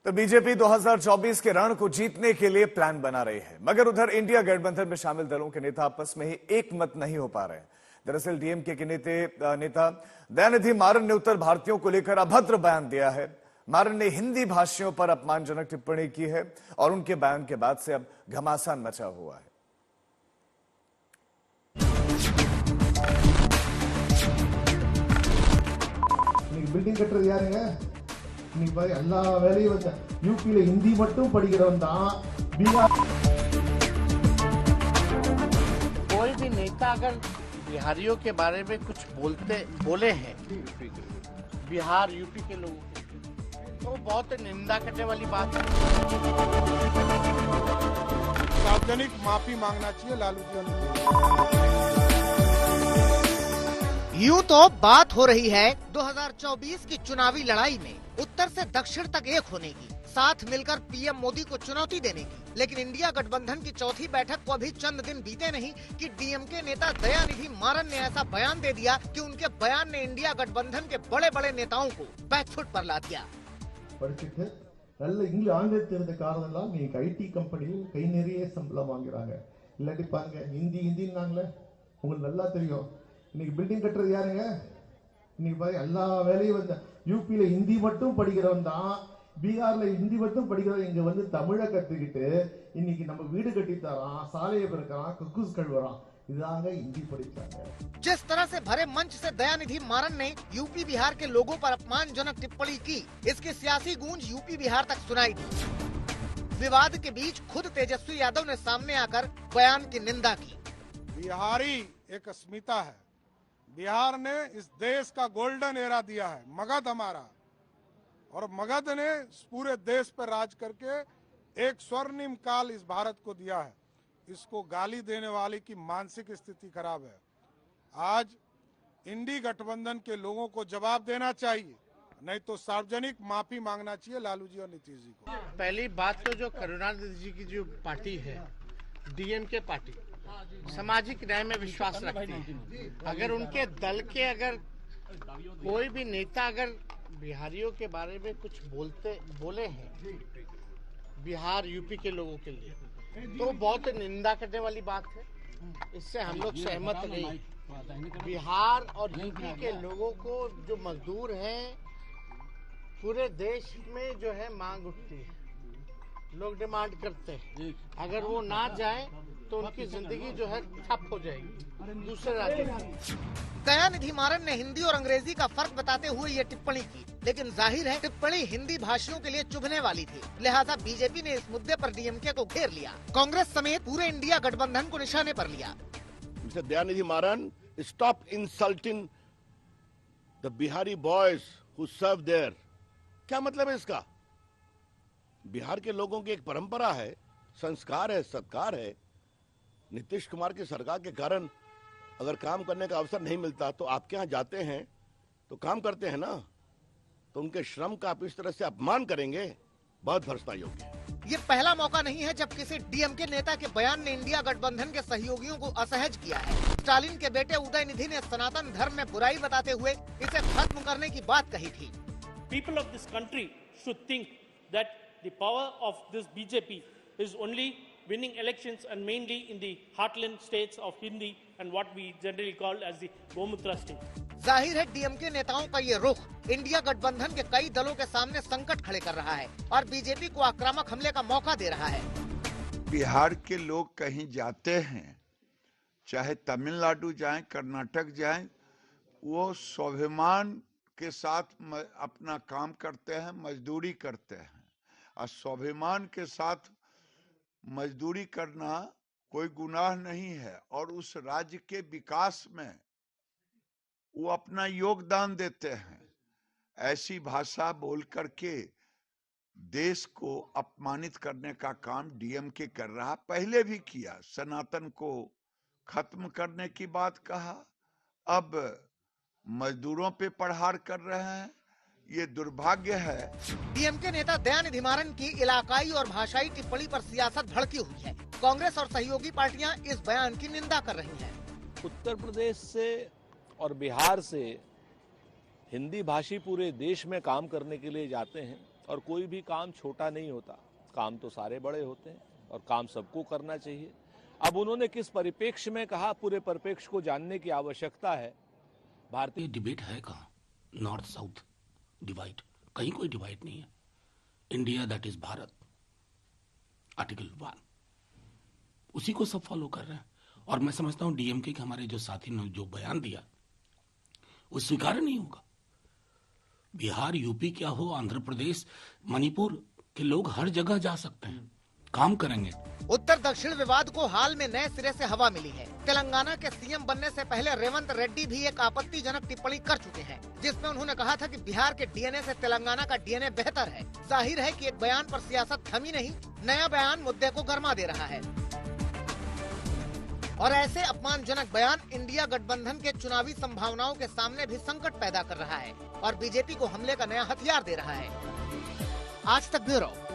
तो बीजेपी 2024 के रण को जीतने के लिए प्लान बना रही है, मगर उधर इंडिया गठबंधन में शामिल दलों के नेता आपस में ही एक मत नहीं हो पा रहे हैं। दरअसल डीएमके के नेता दयानिधि मारन ने उत्तर भारतीयों को लेकर अभद्र बयान दिया है। मारन ने हिंदी भाषियों पर अपमानजनक टिप्पणी की है और उनके बयान के बाद से अब घमासान मचा हुआ है। பில்டிங் கட்டுறது யாருங்க? நீ பாரு எல்லா வேலையும் வந்து யூபில हिंदी மட்டும் படிக்கிறவன் தான் बिहार। कोई भी नेता अगर बिहारियों के बारे में कुछ बोले हैं बिहार यूपी के लोगों के, तो बहुत निंदा करने वाली बात है। सार्वजनिक माफी मांगना चाहिए लालू जी। यूं तो बात हो रही है 2024 की चुनावी लड़ाई में उत्तर से दक्षिण तक एक होने की, साथ मिलकर पीएम मोदी को चुनौती देने की, लेकिन इंडिया गठबंधन की चौथी बैठक को अभी चंद दिन बीते नहीं कि डीएमके नेता दयानिधि मारन ने ऐसा बयान दे दिया कि उनके बयान ने इंडिया गठबंधन के बड़े बड़े नेताओं को बैकफुट पर ला दिया। படிச்சிட்டு நல்ல ஆங்கிலம் தெரிந்த காரணம்லாம் நீங்க ஐடி கம்பெனியில் கை நிறைய சம்பளம் வாங்குறாங்க, இல்லாட்டி பாருங்க ஹிந்தின்னாங்களே உங்களுக்கு நல்லா தெரியும்। இன்னைக்கு பில்டிங் கட்டுறது யாருங்க? இன்னைக்கு பாரு எல்லா வேலையும் வந்து யூபில हिंदी மட்டும் படிக்கிறவன் தான் बिहारல हिंदी மட்டும் படிக்கிறவன் இங்க வந்து தமிழை கத்துக்கிட்டு இன்னைக்கு நம்ம வீடு கட்டி தரான், சாலையை பெருக்கறான், கக்கூஸ் கழுவறான், இதாங்க हिंदी படிச்சாங்க। जिस तरह से भरे मंच से दयानिधि मारन ने यूपी बिहार के लोगों पर अपमानजनक टिप्पणी की, इसकी सियासी गूंज यूपी बिहार तक सुनाई दी। विवाद के बीच खुद तेजस्वी यादव ने सामने आकर बयान की निंदा की। बिहारी एक अस्मिता है, बिहार ने इस देश का गोल्डन एरा दिया है, मगध हमारा, और मगध ने पूरे देश पर राज करके एक स्वर्णिम काल इस भारत को दिया है। इसको गाली देने वाले की मानसिक स्थिति खराब है। आज इंडी गठबंधन के लोगों को जवाब देना चाहिए, नहीं तो सार्वजनिक माफी मांगना चाहिए लालू जी और नीतीश जी को। पहली बात तो जो करुणानिधि जी की जो पार्टी है डीएमके पार्टी सामाजिक न्याय में विश्वास रखती है। अगर उनके दल के अगर कोई भी नेता अगर बिहारियों के बारे में कुछ बोले हैं बिहार यूपी के लोगों के लिए, तो बहुत निंदा करने वाली बात है। इससे हम लोग सहमत नहीं। बिहार और यूपी के लोगों को जो मजदूर हैं पूरे देश में जो है मांग उठती है, लोग डिमांड करते हैं, अगर वो ना जाए तो उनकी जिंदगी जो है ठप हो जाएगी दूसरे राज्य में। दयानिधि मारन ने हिंदी और अंग्रेजी का फर्क बताते हुए ये टिप्पणी की, लेकिन जाहिर है टिप्पणी हिंदी भाषियों के लिए चुभने वाली थी, लिहाजा बीजेपी ने इस मुद्दे पर डीएमके को घेर लिया। कांग्रेस समेत पूरे इंडिया गठबंधन को निशाने पर लिया। Mister Dayanidhi Maran, stop insulting the Bihari boys who serve there. क्या मतलब है इसका? बिहार के लोगों की एक परंपरा है, संस्कार है, सत्कार है। नीतीश कुमार की सरकार के कारण अगर काम करने का अवसर नहीं मिलता तो आपके यहाँ जाते हैं तो काम करते हैं ना, तो उनके श्रम का आप इस तरह से अपमान करेंगे, बहुत भ्रष्टा योग्य है। ये पहला मौका नहीं है जब किसी डीएमके नेता के बयान ने इंडिया गठबंधन के सहयोगियों को असहज किया है। स्टालिन के बेटे उदयनिधि ने सनातन धर्म में बुराई बताते हुए इसे खत्म करने की बात कही थी। People of this country should think that the power of this BJP is only winning elections and mainly in the heartland states of Hindi and what we generally call as the Gomutra state. जाहिर है DMK नेताओं का ये रुख India गठबंधन के कई दलों के सामने संकट खड़े कर रहा है और बीजेपी को आक्रामक हमले का मौका दे रहा है। बिहार के लोग कहीं जाते हैं, चाहे तमिलनाडु जाएं, कर्नाटक जाएं, वो स्वाभिमान के साथ अपना काम करते हैं, मजदूरी करते हैं, और स्वाभिमान के साथ मजदूरी करना कोई गुनाह नहीं है, और उस राज्य के विकास में वो अपना योगदान देते हैं। ऐसी भाषा बोल करके देश को अपमानित करने का काम डीएमके कर रहा, पहले भी किया, सनातन को खत्म करने की बात कहा, अब मजदूरों पे प्रहार कर रहे हैं, ये दुर्भाग्य है। डीएमके नेता दयानिधि मारन की इलाकाई और भाषाई टिप्पणी पर सियासत भड़की हुई है। कांग्रेस और सहयोगी पार्टियां इस बयान की निंदा कर रही हैं। उत्तर प्रदेश से और बिहार से हिंदी भाषी पूरे देश में काम करने के लिए जाते हैं, और कोई भी काम छोटा नहीं होता, काम तो सारे बड़े होते हैं और काम सबको करना चाहिए। अब उन्होंने किस परिप्रेक्ष्य में कहा, पूरे परिप्रेक्ष्य को जानने की आवश्यकता है। भारतीय डिबेट है कहाँ? नॉर्थ साउथ डिवाइड, कहीं कोई डिवाइड नहीं है। India that is Bharat, article 1, उसी को सब फॉलो कर रहे हैं। और मैं समझता हूं डीएमके के हमारे जो साथी ने जो बयान दिया वो स्वीकार नहीं होगा। बिहार, यूपी क्या हो, आंध्र प्रदेश, मणिपुर के लोग हर जगह जा सकते हैं, काम करेंगे। उत्तर दक्षिण विवाद को हाल में नए सिरे से हवा मिली है। तेलंगाना के सीएम बनने से पहले रेवंत रेड्डी भी एक आपत्तिजनक टिप्पणी कर चुके हैं, जिसमें उन्होंने कहा था कि बिहार के डीएनए से तेलंगाना का डीएनए बेहतर है। जाहिर है कि एक बयान पर सियासत थमी नहीं, नया बयान मुद्दे को गरमा दे रहा है। और ऐसे अपमानजनक बयान इंडिया गठबंधन के चुनावी संभावनाओं के सामने भी संकट पैदा कर रहा है और बीजेपी को हमले का नया हथियार दे रहा है। आज तक ब्यूरो।